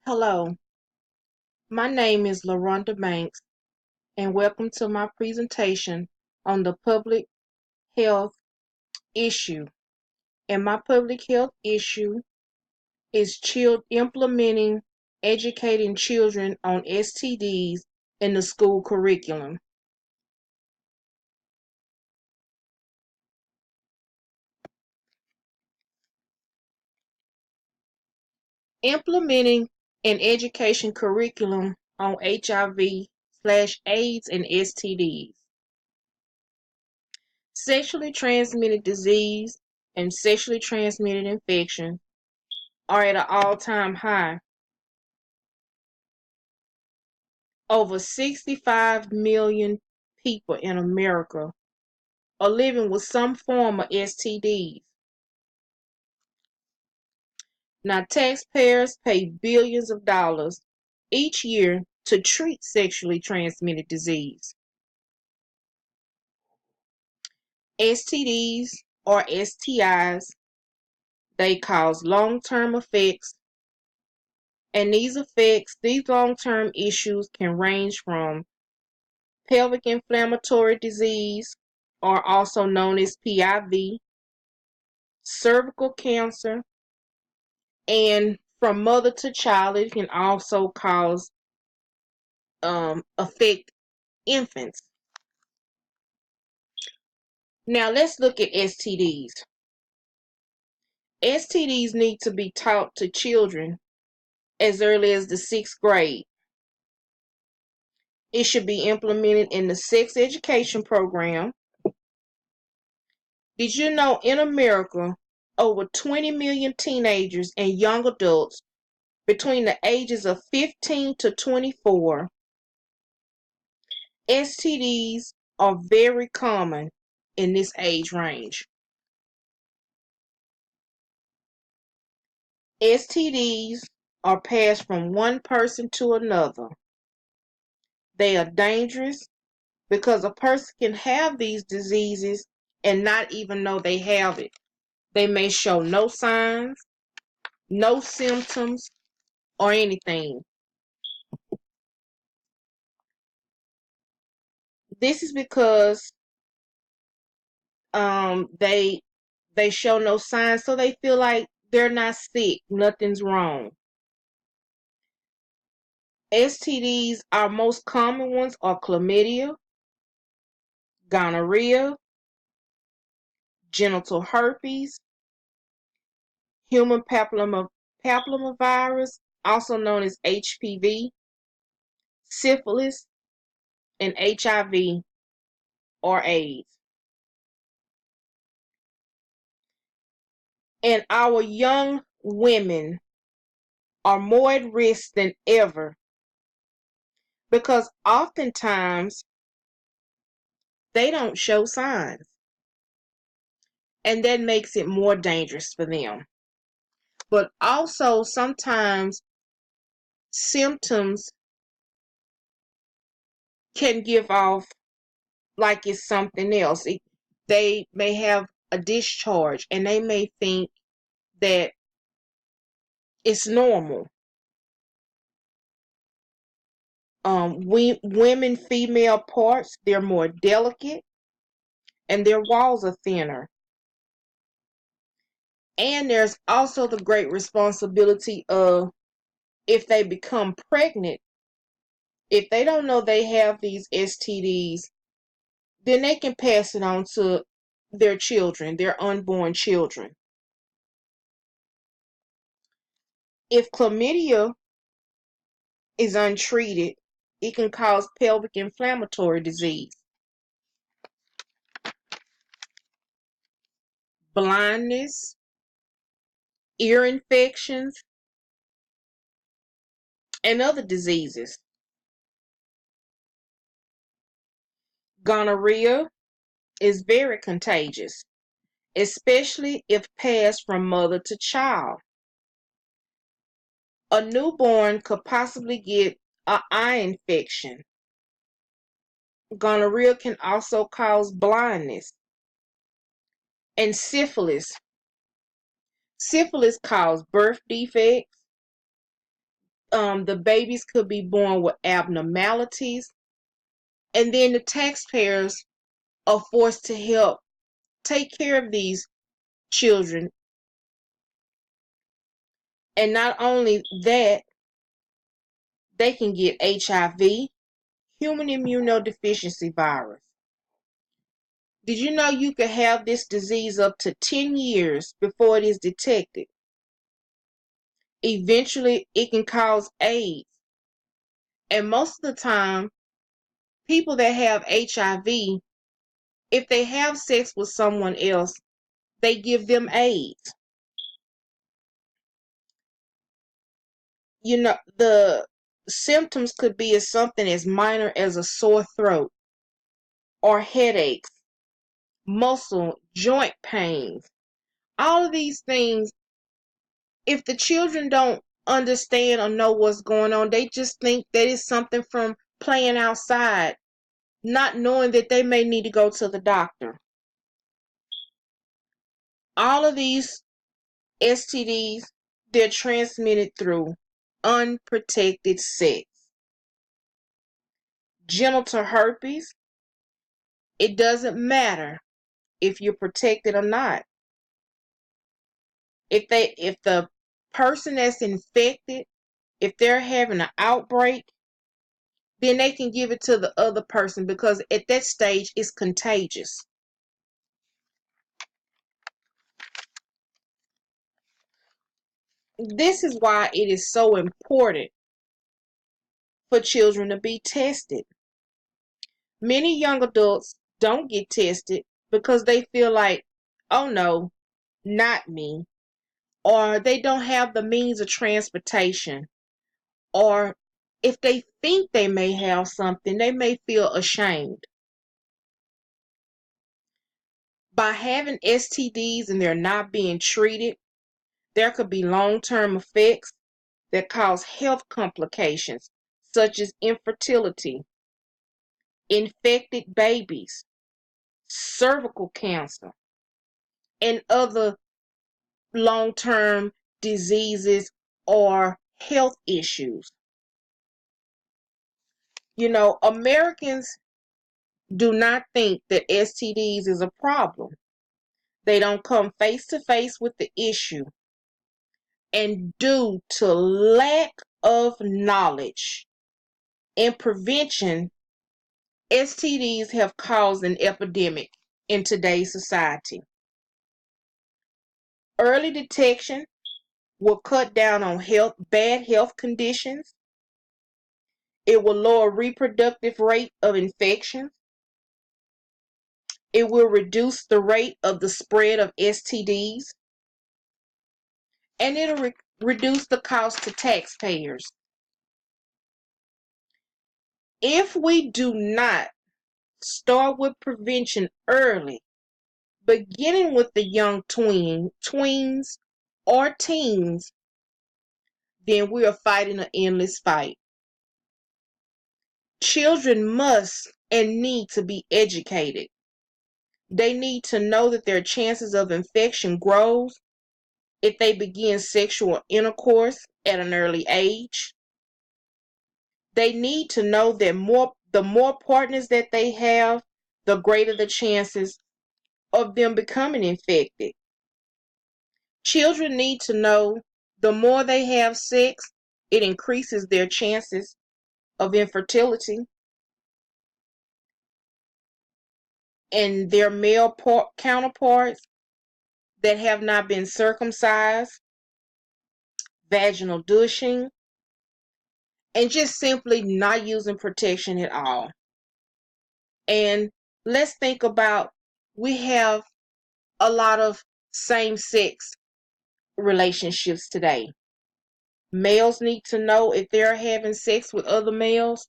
Hello, my name is LaRonda Banks, and welcome to my presentation on the public health issue. And my public health issue is implementing educating children on STDs in the school curriculum. Implementing an education curriculum on HIV/AIDS and STDs. Sexually transmitted disease and sexually transmitted infection are at an all-time high. Over 65 million people in America are living with some form of STDs. Now, taxpayers pay billions of dollars each year to treat sexually transmitted disease. STDs or STIs, they cause long-term effects, and these long-term issues can range from pelvic inflammatory disease, or also known as PIV, cervical cancer, and from mother to child, it can also affect infants. Now let's look at STDs. STDs need to be taught to children as early as the 6th grade. It should be implemented in the sex education program. Did you know in America, over 20 million teenagers and young adults between the ages of 15 to 24, STDs are very common in this age range. STDs are passed from one person to another. They are dangerous because a person can have these diseases and not even know they have it. They may show no signs, no symptoms, or anything. This is because they show no signs, so they feel like they're not sick, nothing's wrong. STDs, our most common ones are chlamydia, gonorrhea, genital herpes, human papillomavirus, also known as HPV, syphilis, and HIV or AIDS. And our young women are more at risk than ever because oftentimes they don't show signs, and that makes it more dangerous for them. But also sometimes symptoms can give off like it's something else. They may have a discharge and they may think that it's normal. Women female parts, they're more delicate and their walls are thinner. And there's also the great responsibility of, if they become pregnant, if they don't know they have these STDs, then they can pass it on to their children, their unborn children. If chlamydia is untreated, it can cause pelvic inflammatory disease, blindness, ear infections, and other diseases. Gonorrhea is very contagious, especially if passed from mother to child. A newborn could possibly get an eye infection. Gonorrhea can also cause blindness. And syphilis. Syphilis causes birth defects, The babies could be born with abnormalities, and then the taxpayers are forced to help take care of these children. And not only that, they can get HIV, human immunodeficiency virus. Did you know you could have this disease up to 10 years before it is detected? Eventually, it can cause AIDS. And most of the time, people that have HIV, if they have sex with someone else, they give them AIDS. The symptoms could be as something as minor as a sore throat or headaches, muscle, joint pains. All of these things, if the children don't understand or know what's going on, they just think that it's something from playing outside, not knowing that they may need to go to the doctor. All of these STDs, they're transmitted through unprotected sex. Genital herpes, it doesn't matter if you're protected or not. If the person that's infected, if they're having an outbreak, then they can give it to the other person because at that stage it's contagious. This is why it is so important for children to be tested. Many young adults don't get tested because they feel like, oh no, not me, or they don't have the means of transportation, or if they think they may have something, they may feel ashamed. By having STDs and they're not being treated, there could be long-term effects that cause health complications such as infertility, infected babies, cervical cancer, and other long-term diseases or health issues. Americans do not think that STDs is a problem. They don't come face to face with the issue. And due to lack of knowledge and prevention, STDs have caused an epidemic in today's society. Early detection will cut down on bad health conditions. It will lower reproductive rate of infections. It will reduce the rate of the spread of STDs. And it'll reduce the cost to taxpayers. If we do not start with prevention early, beginning with the young tweens or teens, then we are fighting an endless fight. Children must and need to be educated. They need to know that their chances of infection grows if they begin sexual intercourse at an early age. They need to know that the more partners that they have, the greater the chances of them becoming infected. Children need to know the more they have sex, it increases their chances of infertility. And their male counterparts that have not been circumcised, vaginal douching, and just simply not using protection at all. And let's think about, we have a lot of same-sex relationships today. Males need to know if they're having sex with other males,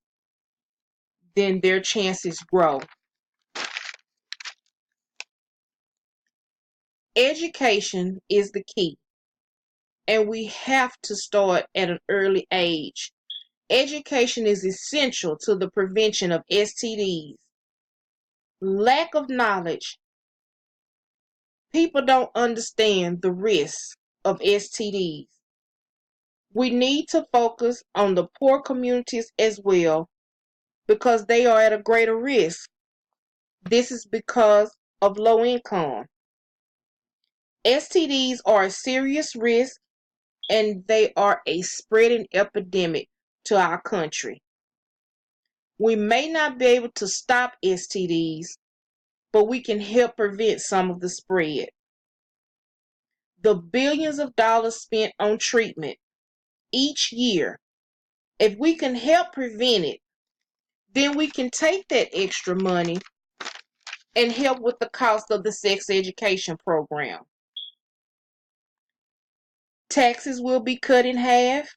then their chances grow. Education is the key, and we have to start at an early age. Education is essential to the prevention of STDs. Lack of knowledge. People don't understand the risks of STDs. We need to focus on the poor communities as well because they are at a greater risk. This is because of low income. STDs are a serious risk and they are a spreading epidemic to our country. We may not be able to stop STDs, but we can help prevent some of the spread. The billions of dollars spent on treatment each year, if we can help prevent it, then we can take that extra money and help with the cost of the sex education program. Taxes will be cut in half.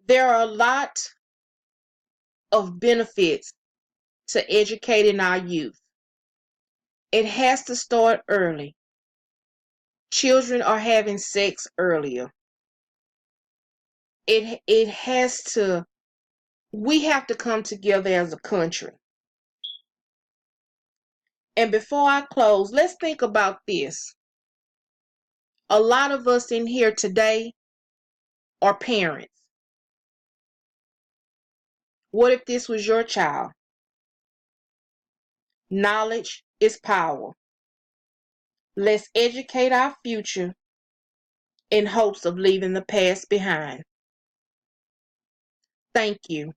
There are a lot of benefits to educating our youth. It has to start early. Children are having sex earlier. It has to, we have to come together as a country. And before I close, let's think about this. A lot of us in here today are parents. What if this was your child? Knowledge is power. Let's educate our future in hopes of leaving the past behind. Thank you.